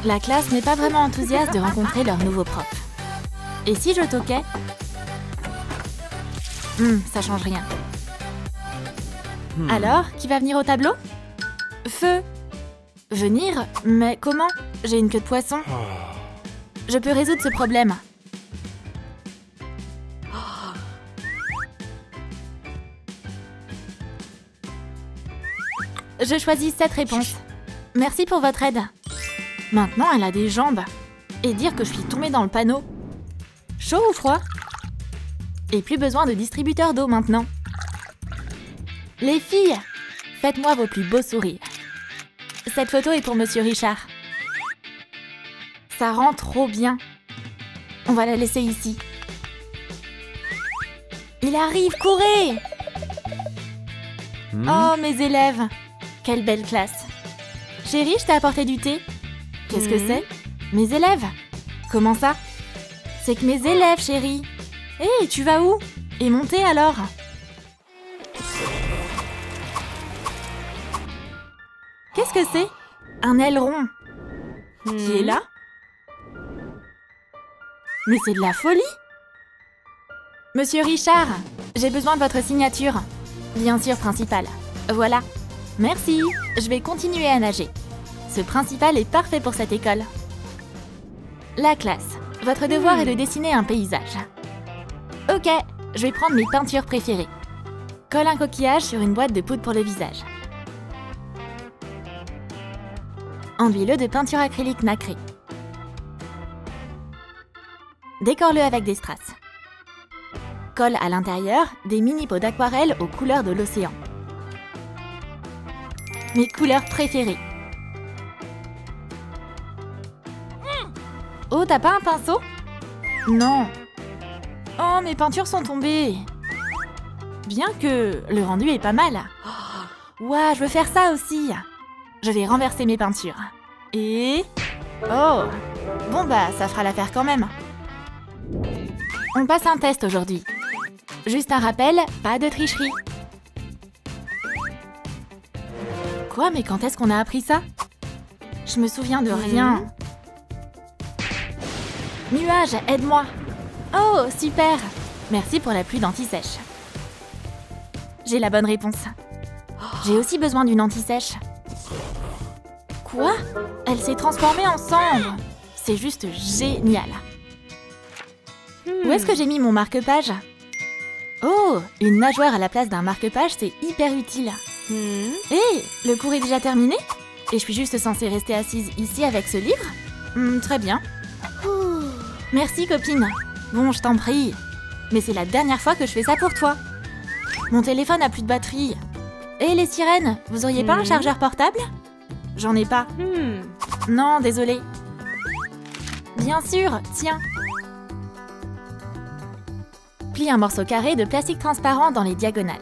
La classe n'est pas vraiment enthousiaste de rencontrer leur nouveau prof. Et si je toquais? Ça change rien. Alors, qui va venir au tableau? Feu! Venir? Mais comment? J'ai une queue de poisson. Je peux résoudre ce problème. Je choisis cette réponse. Merci pour votre aide. Maintenant, elle a des jambes. Et dire que je suis tombée dans le panneau. Chaud ou froid? Et plus besoin de distributeur d'eau maintenant. Les filles, faites-moi vos plus beaux sourires. Cette photo est pour Monsieur Richard. Ça rend trop bien. On va la laisser ici. Il arrive, courez! Oh, mes élèves! Quelle belle classe! Chérie, je t'ai apporté du thé. Qu'est-ce que c'est? Mes élèves? Comment ça? C'est que mes élèves, chérie. Hé, tu vas où? Et mon thé alors? Qu'est-ce que c'est? Un aileron. Qui est là? Mais c'est de la folie! Monsieur Richard, j'ai besoin de votre signature. Bien sûr, principal. Voilà. Merci, je vais continuer à nager. Ce principal est parfait pour cette école. La classe. Votre devoir est de dessiner un paysage. Ok, je vais prendre mes peintures préférées. Colle un coquillage sur une boîte de poudre pour le visage. Enduis-le de peinture acrylique nacrée. Décore-le avec des strass. Colle à l'intérieur des mini-pots d'aquarelle aux couleurs de l'océan. Mes couleurs préférées. Oh, t'as pas un pinceau? Non. Oh, mes peintures sont tombées. Bien que le rendu est pas mal. Ouah, je veux faire ça aussi. Je vais renverser mes peintures. Et... Oh! Bon bah, ça fera l'affaire quand même. On passe un test aujourd'hui. Juste un rappel, pas de tricherie. Quoi? Mais quand est-ce qu'on a appris ça? Je me souviens de rien. Nuage, aide-moi. Oh, super. Merci pour la pluie d'anti-sèche. J'ai la bonne réponse. J'ai aussi besoin d'une anti-sèche. Quoi? Elle s'est transformée en cendre. C'est juste génial. Où est-ce que j'ai mis mon marque-page? Oh, une nageoire à la place d'un marque-page, c'est hyper utile. Hé, le cours est déjà terminé? Et je suis juste censée rester assise ici avec ce livre? Très bien. Merci, copine. Bon, je t'en prie. Mais c'est la dernière fois que je fais ça pour toi. Mon téléphone a plus de batterie. Et les sirènes, vous auriez pas un chargeur portable? J'en ai pas. Non, désolée. Bien sûr, tiens. Plie un morceau carré de plastique transparent dans les diagonales.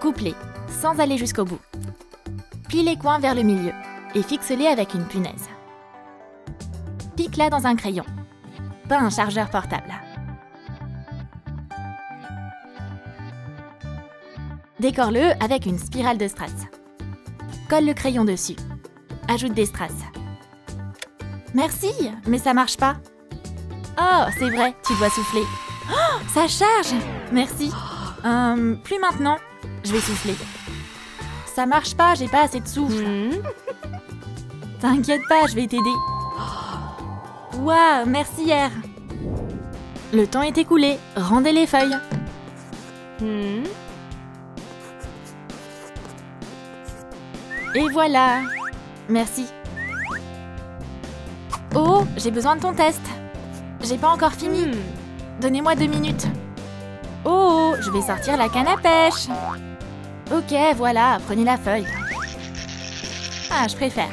Coupe-les, sans aller jusqu'au bout. Plie les coins vers le milieu et fixe-les avec une punaise. Pique-la dans un crayon. Pas un chargeur portable. Décore-le avec une spirale de strass. Colle le crayon dessus. Ajoute des strass. Merci, mais ça marche pas. Oh, c'est vrai, tu dois souffler. Oh, ça charge! Merci. Plus maintenant. Je vais souffler. Ça marche pas, j'ai pas assez de souffle. T'inquiète pas, je vais t'aider. Waouh, merci hier. Le temps est écoulé, rendez les feuilles. Et voilà. Merci. Oh, j'ai besoin de ton test. J'ai pas encore fini. Donnez-moi 2 minutes. Oh, je vais sortir la canne à pêche. Ok, voilà, prenez la feuille. Ah, je préfère.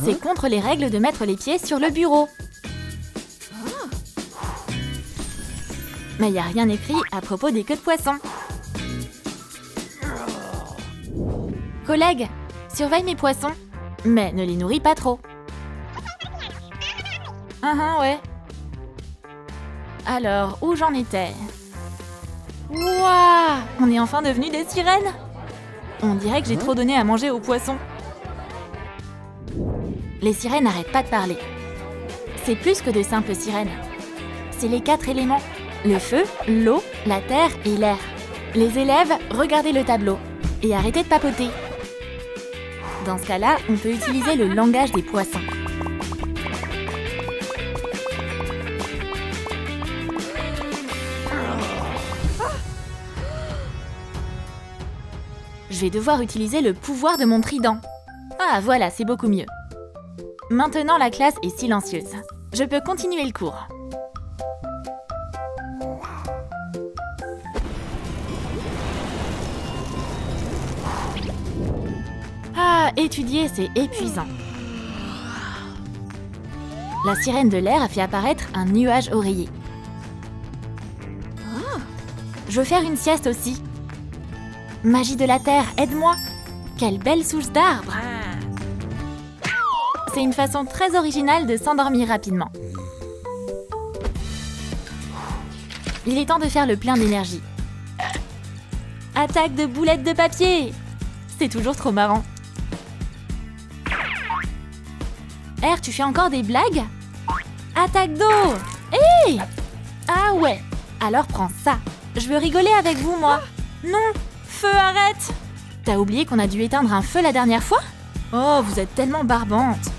C'est contre les règles de mettre les pieds sur le bureau. Mais il n'y a rien écrit à propos des queues de poisson. Collègue, surveille mes poissons, mais ne les nourris pas trop. Ouais. Alors, où j'en étais? Waouh! On est enfin devenus des sirènes. On dirait que j'ai trop donné à manger aux poissons. Les sirènes n'arrêtent pas de parler. C'est plus que de simples sirènes. C'est les 4 éléments. Le feu, l'eau, la terre et l'air. Les élèves, regardez le tableau. Et arrêtez de papoter. Dans ce cas-là, on peut utiliser le langage des poissons. Je vais devoir utiliser le pouvoir de mon trident. Ah, voilà, c'est beaucoup mieux. Maintenant, la classe est silencieuse. Je peux continuer le cours. Ah, étudier, c'est épuisant. La sirène de l'air a fait apparaître un nuage oreiller. Je veux faire une sieste aussi. Magie de la terre, aide-moi! Quelle belle souche d'arbre! C'est une façon très originale de s'endormir rapidement. Il est temps de faire le plein d'énergie. Attaque de boulettes de papier! C'est toujours trop marrant. R, tu fais encore des blagues? Attaque d'eau! Hé! Ah ouais! Alors prends ça! Je veux rigoler avec vous, moi! Non! Feu, arrête! T'as oublié qu'on a dû éteindre un feu la dernière fois? Oh, vous êtes tellement barbante!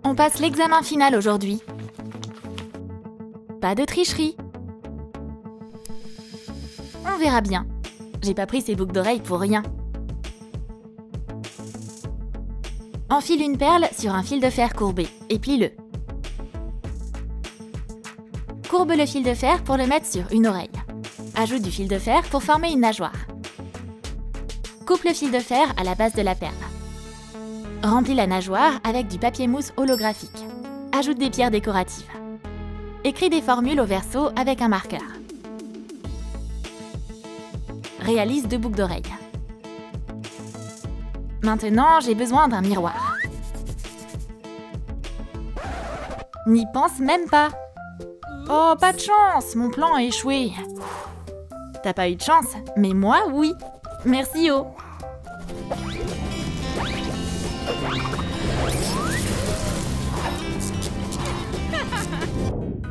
On passe l'examen final aujourd'hui. Pas de tricherie. On verra bien. J'ai pas pris ces boucles d'oreilles pour rien. Enfile une perle sur un fil de fer courbé et plie-le. Courbe le fil de fer pour le mettre sur une oreille. Ajoute du fil de fer pour former une nageoire. Coupe le fil de fer à la base de la perle. Remplis la nageoire avec du papier mousse holographique. Ajoute des pierres décoratives. Écris des formules au verso avec un marqueur. Réalise 2 boucles d'oreilles. Maintenant, j'ai besoin d'un miroir. N'y pense même pas. Oh, pas de chance, mon plan a échoué. T'as pas eu de chance, mais moi, oui. Merci, Oh.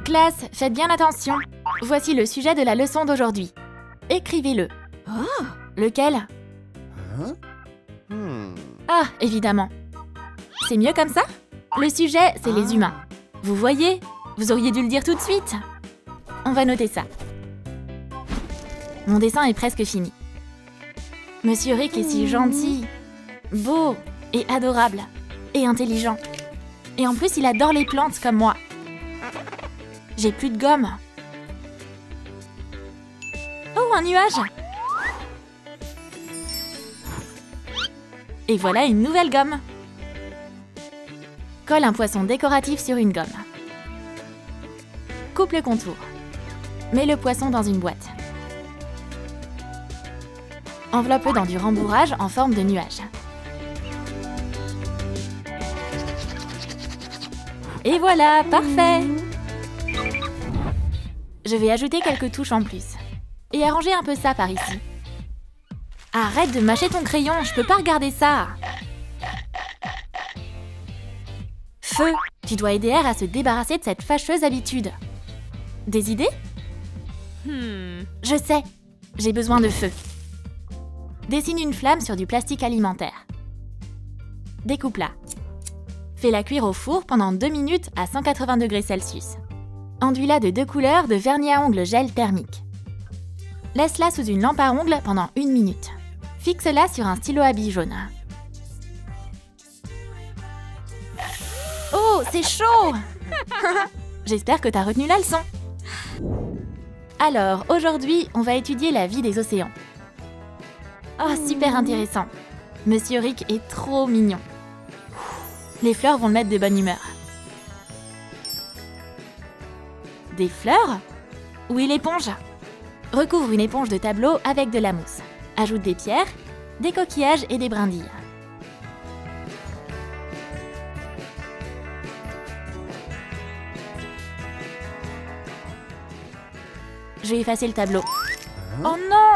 Classe, faites bien attention. Voici le sujet de la leçon d'aujourd'hui. Écrivez-le. Oh. Lequel? Ah, évidemment. C'est mieux comme ça? Le sujet, c'est les humains. Vous voyez? Vous auriez dû le dire tout de suite. On va noter ça. Mon dessin est presque fini. Monsieur Rick est si gentil, beau et adorable et intelligent. Et en plus, il adore les plantes comme moi. J'ai plus de gomme. Oh, un nuage! Et voilà une nouvelle gomme. Colle un poisson décoratif sur une gomme. Coupe le contour. Mets le poisson dans une boîte. Enveloppe-le dans du rembourrage en forme de nuage. Et voilà, parfait! Je vais ajouter quelques touches en plus. Et arranger un peu ça par ici. Arrête de mâcher ton crayon, je peux pas regarder ça! Feu, tu dois aider R à se débarrasser de cette fâcheuse habitude. Des idées? Je sais, j'ai besoin de feu. Dessine une flamme sur du plastique alimentaire. Découpe-la. Fais-la cuire au four pendant 2 minutes à 180 degrés Celsius. Enduis-la de 2 couleurs de vernis à ongles gel thermique. Laisse-la sous une lampe à ongles pendant 1 minute. Fixe-la sur un stylo à billes jaune. Oh, c'est chaud! J'espère que t'as retenu la leçon. Alors, aujourd'hui, on va étudier la vie des océans. Oh, super intéressant. Monsieur Rick est trop mignon. Les fleurs vont le mettre de bonne humeur. Des fleurs? Où est l'éponge? Recouvre une éponge de tableau avec de la mousse. Ajoute des pierres, des coquillages et des brindilles. Je vais effacer le tableau. Oh non!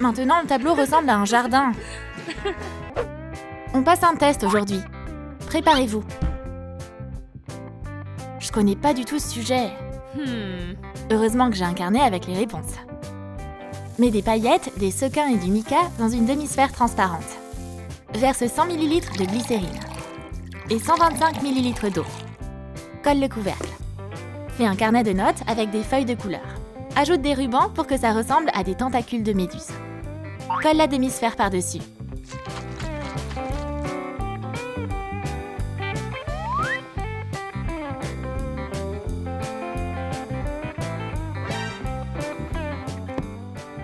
Maintenant, le tableau ressemble à un jardin. On passe un test aujourd'hui. Préparez-vous. Je connais pas du tout ce sujet. Heureusement que j'ai un carnet avec les réponses. Mets des paillettes, des sequins et du mica dans une demi-sphère transparente. Verse 100 ml de glycérine et 125 ml d'eau. Colle le couvercle. Fais un carnet de notes avec des feuilles de couleur. Ajoute des rubans pour que ça ressemble à des tentacules de méduse. Colle la demi-sphère par-dessus.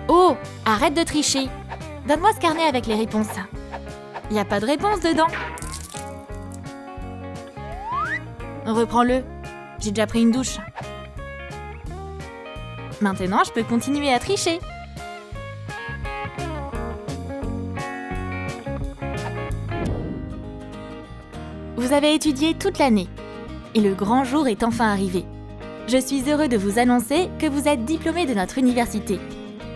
Oh, arrête de tricher. Donne-moi ce carnet avec les réponses. Il n'y a pas de réponse dedans. Reprends-le. J'ai déjà pris une douche. Maintenant, je peux continuer à tricher. Vous avez étudié toute l'année. Et le grand jour est enfin arrivé. Je suis heureux de vous annoncer que vous êtes diplômés de notre université.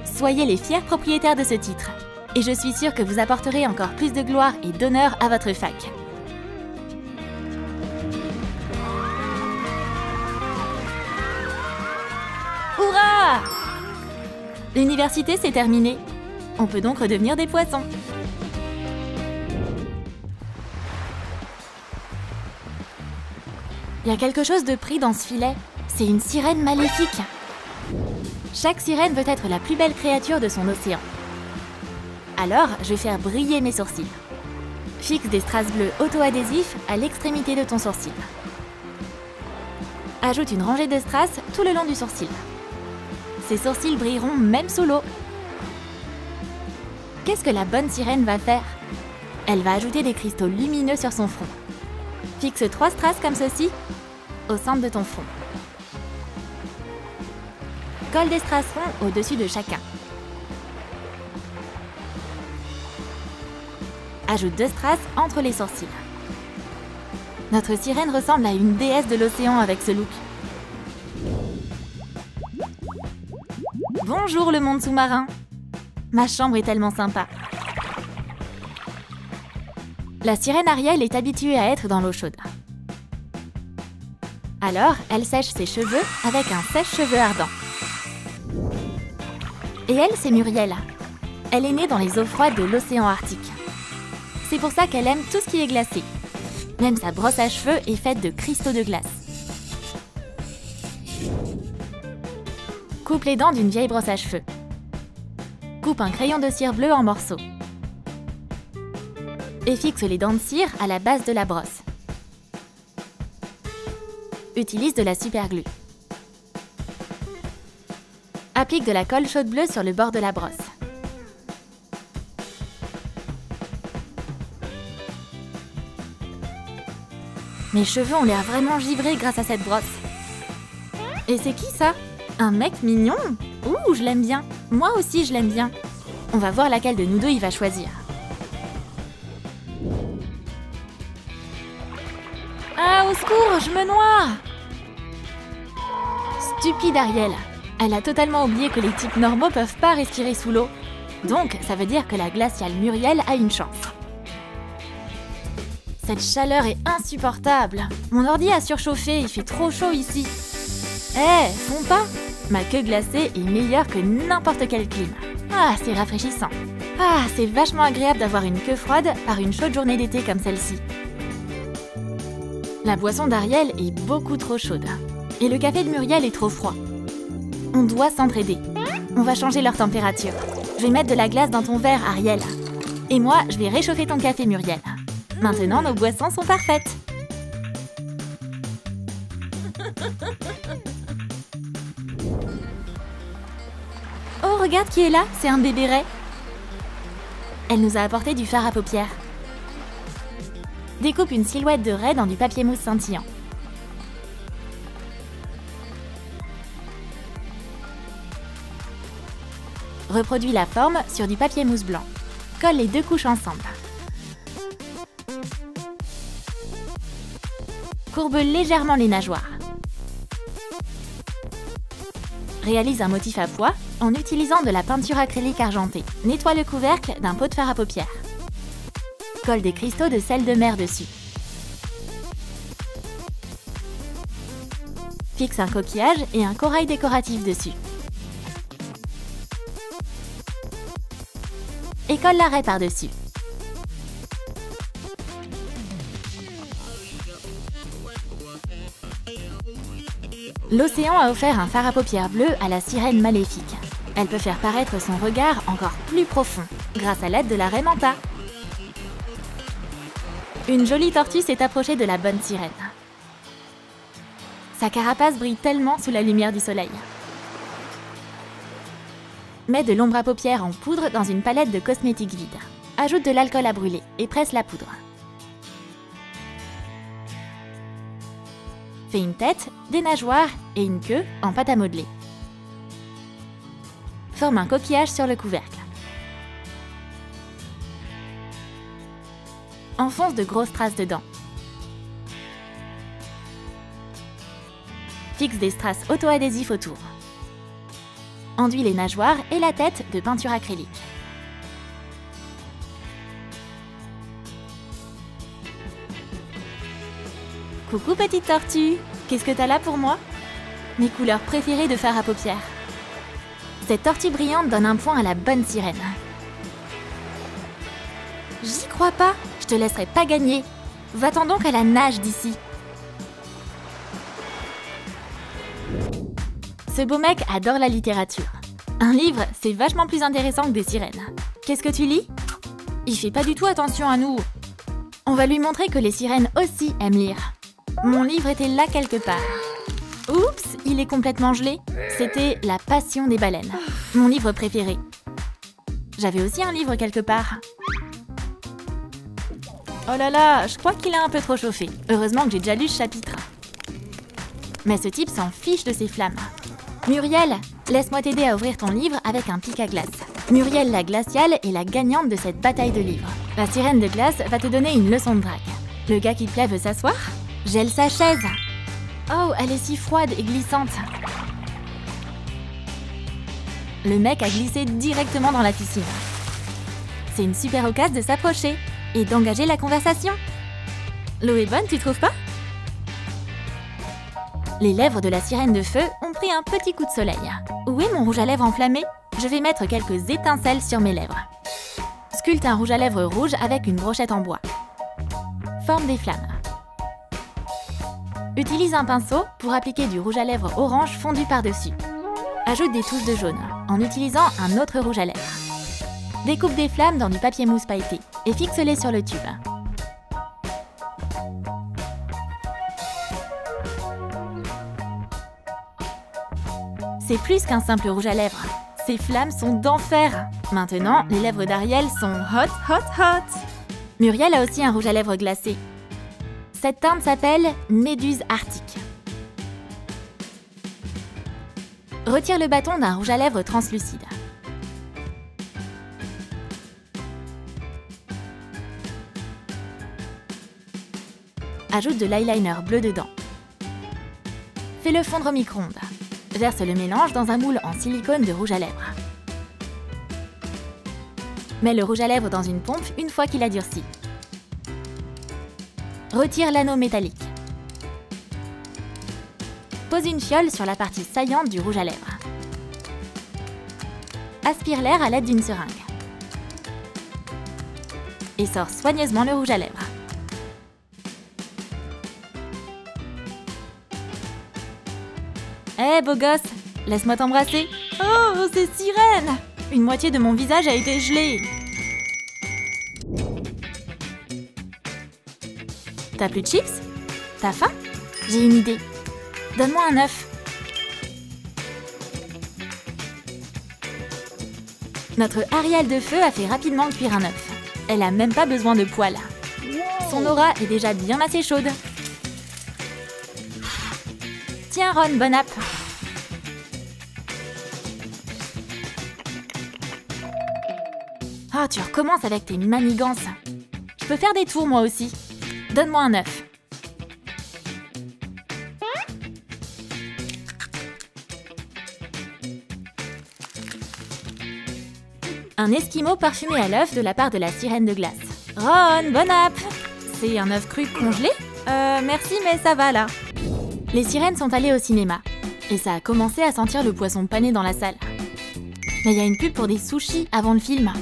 Soyez les fiers propriétaires de ce titre. Et je suis sûre que vous apporterez encore plus de gloire et d'honneur à votre fac. Hurrah! L'université s'est terminée. On peut donc redevenir des poissons. Il y a quelque chose de pris dans ce filet. C'est une sirène maléfique. Chaque sirène veut être la plus belle créature de son océan. Alors, je vais faire briller mes sourcils. Fixe des strass bleus auto-adhésifs à l'extrémité de ton sourcil. Ajoute une rangée de strass tout le long du sourcil. Ces sourcils brilleront même sous l'eau. Qu'est-ce que la bonne sirène va faire? Elle va ajouter des cristaux lumineux sur son front. Fixe 3 strass comme ceci au centre de ton front. Colle des strass ronds au-dessus de chacun. Ajoute 2 strass entre les sourcils. Notre sirène ressemble à une déesse de l'océan avec ce look. Bonjour le monde sous-marin. Ma chambre est tellement sympa. La sirène Ariel est habituée à être dans l'eau chaude. Alors, elle sèche ses cheveux avec un sèche-cheveux ardent. Et elle, c'est Muriel. Elle est née dans les eaux froides de l'océan Arctique. C'est pour ça qu'elle aime tout ce qui est glacé. Même sa brosse à cheveux est faite de cristaux de glace. Coupe les dents d'une vieille brosse à cheveux. Coupe un crayon de cire bleu en morceaux. Et fixe les dents de cire à la base de la brosse. Utilise de la superglue. Applique de la colle chaude bleue sur le bord de la brosse. Mes cheveux ont l'air vraiment givrés grâce à cette brosse. Et c'est qui ça? Un mec mignon? Ouh, je l'aime bien. Moi aussi, je l'aime bien. On va voir laquelle de nous deux il va choisir. Ah, au secours, je me noie! Stupide Ariel. Elle a totalement oublié que les types normaux peuvent pas respirer sous l'eau. Donc, ça veut dire que la glaciale Muriel a une chance. Cette chaleur est insupportable. Mon ordi a surchauffé, il fait trop chaud ici. Fond pas! Ma queue glacée est meilleure que n'importe quelle clim. Ah, c'est rafraîchissant. Ah, c'est vachement agréable d'avoir une queue froide par une chaude journée d'été comme celle-ci. La boisson d'Ariel est beaucoup trop chaude. Et le café de Muriel est trop froid. On doit s'entraider. On va changer leur température. Je vais mettre de la glace dans ton verre, Ariel. Et moi, je vais réchauffer ton café, Muriel. Maintenant, nos boissons sont parfaites. Oh, regarde qui est là, c'est un bébé ray. Elle nous a apporté du fard à paupières. Découpe une silhouette de ray dans du papier mousse scintillant. Reproduis la forme sur du papier mousse blanc. Colle les deux couches ensemble. Courbe légèrement les nageoires. Réalise un motif à pois En utilisant de la peinture acrylique argentée, nettoie le couvercle d'un pot de fard à paupières. Colle des cristaux de sel de mer dessus. Fixe un coquillage et un corail décoratif dessus. Et colle l'arrêt par-dessus. L'océan a offert un fard à paupières bleu à la sirène maléfique. Elle peut faire paraître son regard encore plus profond, grâce à l'aide de la raie manta. Une jolie tortue s'est approchée de la bonne sirène. Sa carapace brille tellement sous la lumière du soleil. Mets de l'ombre à paupières en poudre dans une palette de cosmétiques vide. Ajoute de l'alcool à brûler et presse la poudre. Fais une tête, des nageoires et une queue en pâte à modeler. Forme un coquillage sur le couvercle. Enfonce de grosses traces dedans. Fixe des strass auto-adhésifs autour. Enduis les nageoires et la tête de peinture acrylique. Coucou petite tortue, qu'est-ce que t'as là pour moi? Mes couleurs préférées de fard à paupières. Cette tortue brillante donne un point à la bonne sirène. J'y crois pas, je te laisserai pas gagner. Va-t'en donc à la nage d'ici. Ce beau mec adore la littérature. Un livre, c'est vachement plus intéressant que des sirènes. Qu'est-ce que tu lis? Il fait pas du tout attention à nous. On va lui montrer que les sirènes aussi aiment lire. Mon livre était là quelque part. Oups, il est complètement gelé. C'était La Passion des baleines, mon livre préféré. J'avais aussi un livre quelque part. Oh là là, je crois qu'il a un peu trop chauffé. Heureusement que j'ai déjà lu ce chapitre. Mais ce type s'en fiche de ses flammes. Muriel, laisse-moi t'aider à ouvrir ton livre avec un pic à glace. Muriel la glaciale est la gagnante de cette bataille de livres. La sirène de glace va te donner une leçon de drague. Le gars qui te plaît veut s'asseoir? Gèle sa chaise. Oh, elle est si froide et glissante. Le mec a glissé directement dans la piscine. C'est une super occasion de s'approcher et d'engager la conversation. L'eau est bonne, tu trouves pas? Les lèvres de la sirène de feu ont pris un petit coup de soleil. Où est mon rouge à lèvres enflammé? Je vais mettre quelques étincelles sur mes lèvres. Sculpte un rouge à lèvres rouge avec une brochette en bois. Forme des flammes. Utilise un pinceau pour appliquer du rouge à lèvres orange fondu par-dessus. Ajoute des touches de jaune en utilisant un autre rouge à lèvres. Découpe des flammes dans du papier mousse pailleté et fixe-les sur le tube. C'est plus qu'un simple rouge à lèvres. Ces flammes sont d'enfer. Maintenant, les lèvres d'Ariel sont hot, hot, hot. Muriel a aussi un rouge à lèvres glacé. Cette teinte s'appelle Méduse Arctique. Retire le bâton d'un rouge à lèvres translucide. Ajoute de l'eyeliner bleu dedans. Fais-le fondre au micro-ondes. Verse le mélange dans un moule en silicone de rouge à lèvres. Mets le rouge à lèvres dans une pompe une fois qu'il a durci. Retire l'anneau métallique. Pose une fiole sur la partie saillante du rouge à lèvres. Aspire l'air à l'aide d'une seringue. Et sors soigneusement le rouge à lèvres. Hé, beau gosse, laisse-moi t'embrasser. Oh, c'est sirène! Une moitié de mon visage a été gelée. T'as plus de chips? T'as faim? J'ai une idée. Donne-moi un œuf. Notre Ariel de feu a fait rapidement cuire un œuf. Elle a même pas besoin de poêle. Son aura est déjà bien assez chaude. Tiens Ron, bon app. Ah, tu recommences avec tes manigances. Je peux faire des tours moi aussi. Donne-moi un œuf. Un esquimau parfumé à l'œuf de la part de la sirène de glace. Ron, bon app! C'est un œuf cru congelé? Merci, mais ça va là. Les sirènes sont allées au cinéma. Et ça a commencé à sentir le poisson pané dans la salle. Mais il y a une pub pour des sushis avant le film.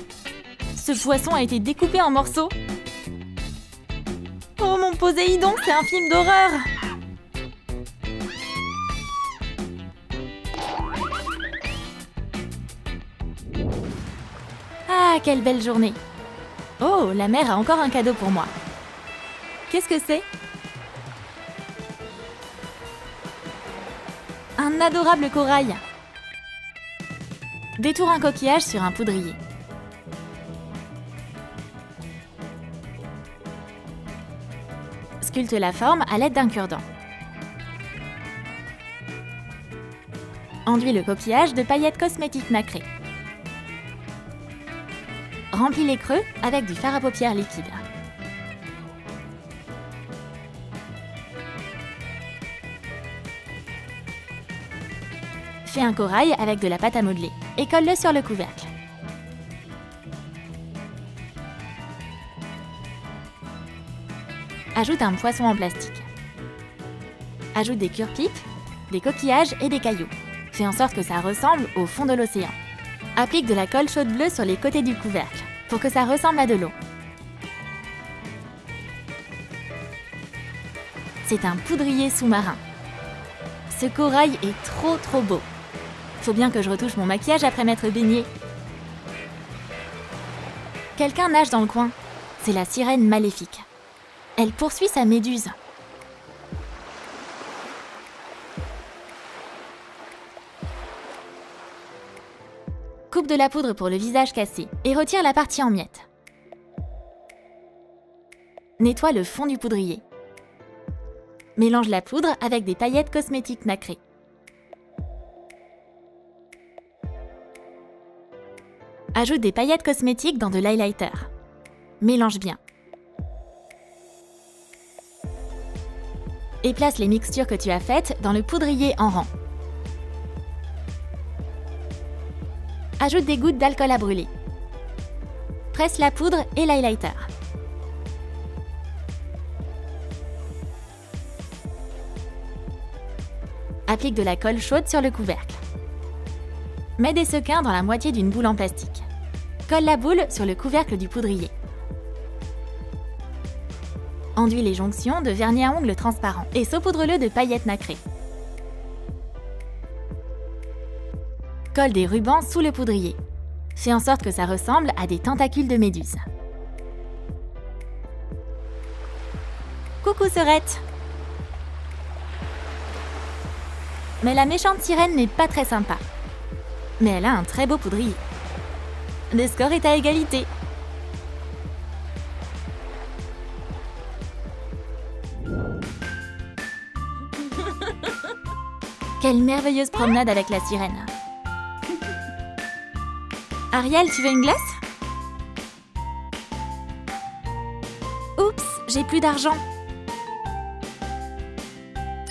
Ce poisson a été découpé en morceaux. Oh mon Poséidon, c'est un film d'horreur! Ah, quelle belle journée! Oh, la mère a encore un cadeau pour moi. Qu'est-ce que c'est? Un adorable corail. Détourne un coquillage sur un poudrier. Sculpte la forme à l'aide d'un cure-dent. Enduis le coquillage de paillettes cosmétiques nacrées. Remplis les creux avec du fard à paupières liquide. Fais un corail avec de la pâte à modeler et colle-le sur le couvercle. Ajoute un poisson en plastique. Ajoute des cure-pipes, des coquillages et des cailloux. Fais en sorte que ça ressemble au fond de l'océan. Applique de la colle chaude bleue sur les côtés du couvercle pour que ça ressemble à de l'eau. C'est un poudrier sous-marin. Ce corail est trop beau. Faut bien que je retouche mon maquillage après m'être baignée. Quelqu'un nage dans le coin. C'est la sirène maléfique. Elle poursuit sa méduse. Coupe de la poudre pour le visage cassé et retire la partie en miettes. Nettoie le fond du poudrier. Mélange la poudre avec des paillettes cosmétiques nacrées. Ajoute des paillettes cosmétiques dans de l'highlighter. Mélange bien. Et place les mixtures que tu as faites dans le poudrier en rang. Ajoute des gouttes d'alcool à brûler. Presse la poudre et l'highlighter. Applique de la colle chaude sur le couvercle. Mets des sequins dans la moitié d'une boule en plastique. Colle la boule sur le couvercle du poudrier. Enduis les jonctions de vernis à ongles transparent et saupoudre-le de paillettes nacrées. Colle des rubans sous le poudrier. Fais en sorte que ça ressemble à des tentacules de méduse. Coucou Serette! Mais la méchante sirène n'est pas très sympa. Mais elle a un très beau poudrier. Le score est à égalité. Quelle merveilleuse promenade avec la sirène. Ariel, tu veux une glace? Oups, j'ai plus d'argent.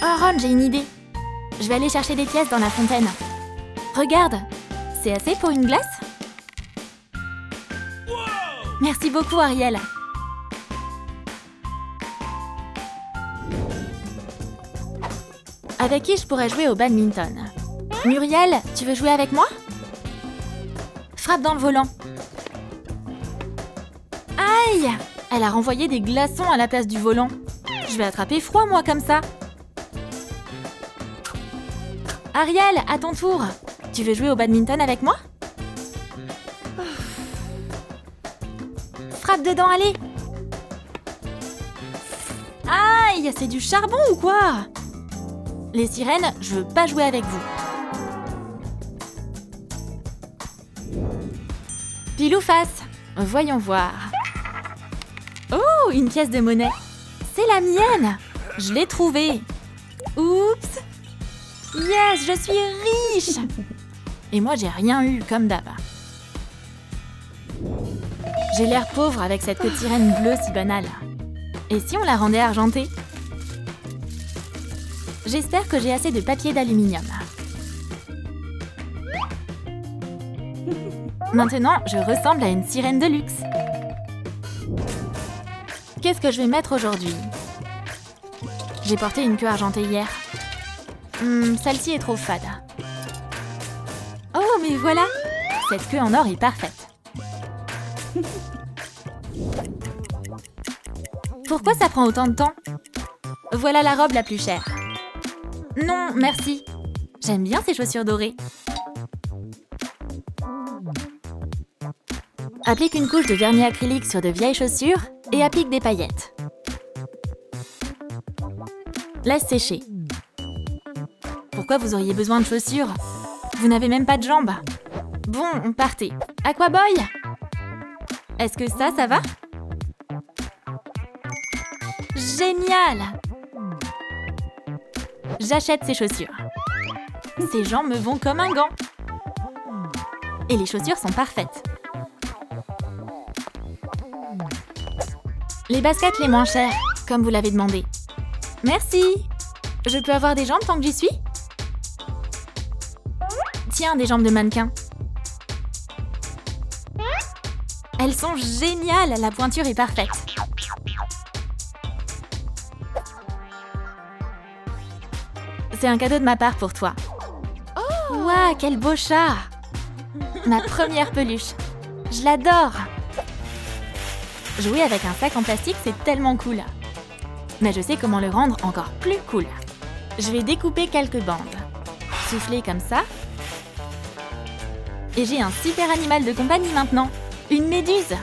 Oh Ron, j'ai une idée. Je vais aller chercher des pièces dans la fontaine. Regarde, c'est assez pour une glace? Merci beaucoup, Ariel. Avec qui je pourrais jouer au badminton? Muriel, tu veux jouer avec moi? Frappe dans le volant. Aïe! Elle a renvoyé des glaçons à la place du volant. Je vais attraper froid, moi, comme ça. Ariel, à ton tour. Tu veux jouer au badminton avec moi? Frappe dedans, allez! Aïe, c'est du charbon ou quoi? Les sirènes, je veux pas jouer avec vous. Pile ou face? Voyons voir. Oh, une pièce de monnaie. C'est la mienne! Je l'ai trouvée. Oups! Yes, je suis riche! Et moi, j'ai rien eu, comme d'hab. J'ai l'air pauvre avec cette petite sirène bleue si banale. Et si on la rendait argentée? J'espère que j'ai assez de papier d'aluminium. Maintenant, je ressemble à une sirène de luxe. Qu'est-ce que je vais mettre aujourd'hui? J'ai porté une queue argentée hier. Celle-ci est trop fade. Oh, mais voilà! Cette queue en or est parfaite. Pourquoi ça prend autant de temps? Voilà la robe la plus chère. Non, merci. J'aime bien ces chaussures dorées. Applique une couche de vernis acrylique sur de vieilles chaussures et applique des paillettes. Laisse sécher. Pourquoi vous auriez besoin de chaussures? Vous n'avez même pas de jambes. Bon, partez. Aquaboy! Est-ce que ça va? Génial! J'achète ces chaussures. Ces jambes me vont comme un gant. Et les chaussures sont parfaites. Les baskets les moins chères, comme vous l'avez demandé. Merci! Je peux avoir des jambes tant que j'y suis? Tiens, des jambes de mannequin. Elles sont géniales, la pointure est parfaite. C'est un cadeau de ma part pour toi. Waouh, quel beau chat! Ma première peluche. Je l'adore! Jouer avec un sac en plastique, c'est tellement cool. Mais je sais comment le rendre encore plus cool. Je vais découper quelques bandes. Souffler comme ça. Et j'ai un super animal de compagnie maintenant. Une méduse.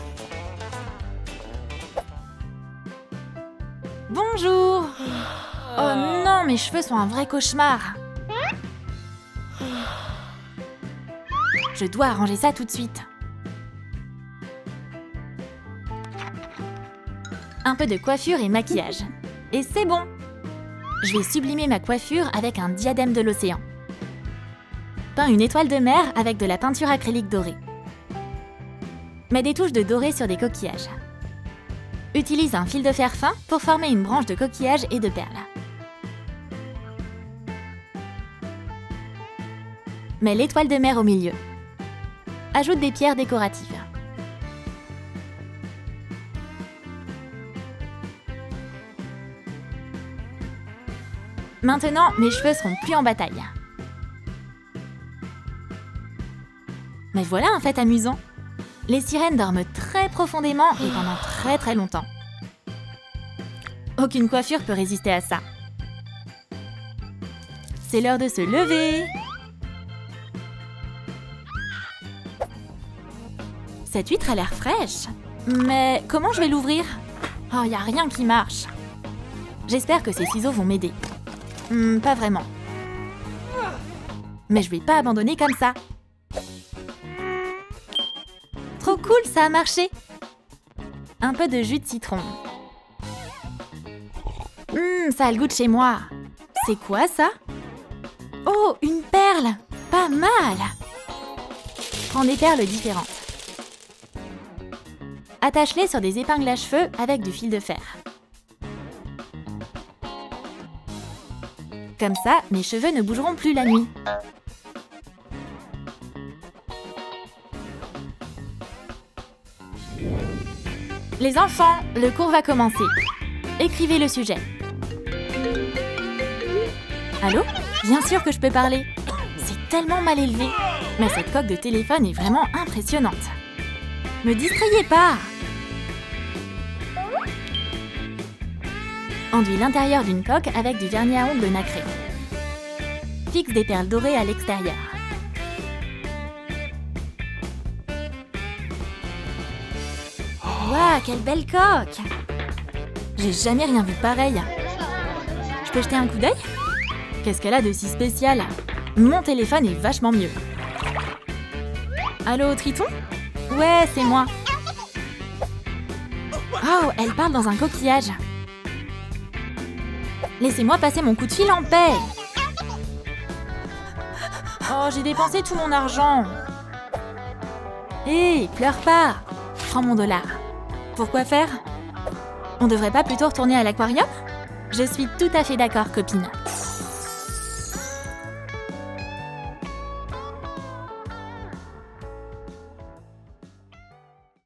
Bonjour! Oh non, mes cheveux sont un vrai cauchemar. Je dois arranger ça tout de suite. Un peu de coiffure et maquillage. Et c'est bon! Je vais sublimer ma coiffure avec un diadème de l'océan. Peins une étoile de mer avec de la peinture acrylique dorée. Mets des touches de doré sur des coquillages. Utilise un fil de fer fin pour former une branche de coquillage et de perles. Mets l'étoile de mer au milieu. Ajoute des pierres décoratives. Maintenant, mes cheveux seront plus en bataille. Mais voilà un fait amusant. Les sirènes dorment très profondément et pendant très longtemps. Aucune coiffure peut résister à ça. C'est l'heure de se lever. Cette huître a l'air fraîche. Mais comment je vais l'ouvrir? Oh, y a rien qui marche. J'espère que ces ciseaux vont m'aider. Pas vraiment. Mais je vais pas abandonner comme ça. Trop cool, ça a marché. Un peu de jus de citron. Ça a le goût de chez moi. C'est quoi ça? Oh, une perle. Pas mal. Prends des perles différentes. Attache-les sur des épingles à cheveux avec du fil de fer. Comme ça, mes cheveux ne bougeront plus la nuit. Les enfants, le cours va commencer. Écrivez le sujet. Allô? Bien sûr que je peux parler. C'est tellement mal élevé. Mais cette coque de téléphone est vraiment impressionnante. Me distrayez pas! Enduis l'intérieur d'une coque avec du vernis à ongles nacré. Fixe des perles dorées à l'extérieur. Waouh, quelle belle coque! J'ai jamais rien vu de pareil. Je peux jeter un coup d'œil? Qu'est-ce qu'elle a de si spécial? Mon téléphone est vachement mieux. Allô, Triton? Ouais, c'est moi. Oh, elle parle dans un coquillage. Laissez-moi passer mon coup de fil en paix. Oh, j'ai dépensé tout mon argent. Hé, pleure pas. Prends mon dollar. Pourquoi faire? On devrait pas plutôt retourner à l'aquarium? Je suis tout à fait d'accord, copine.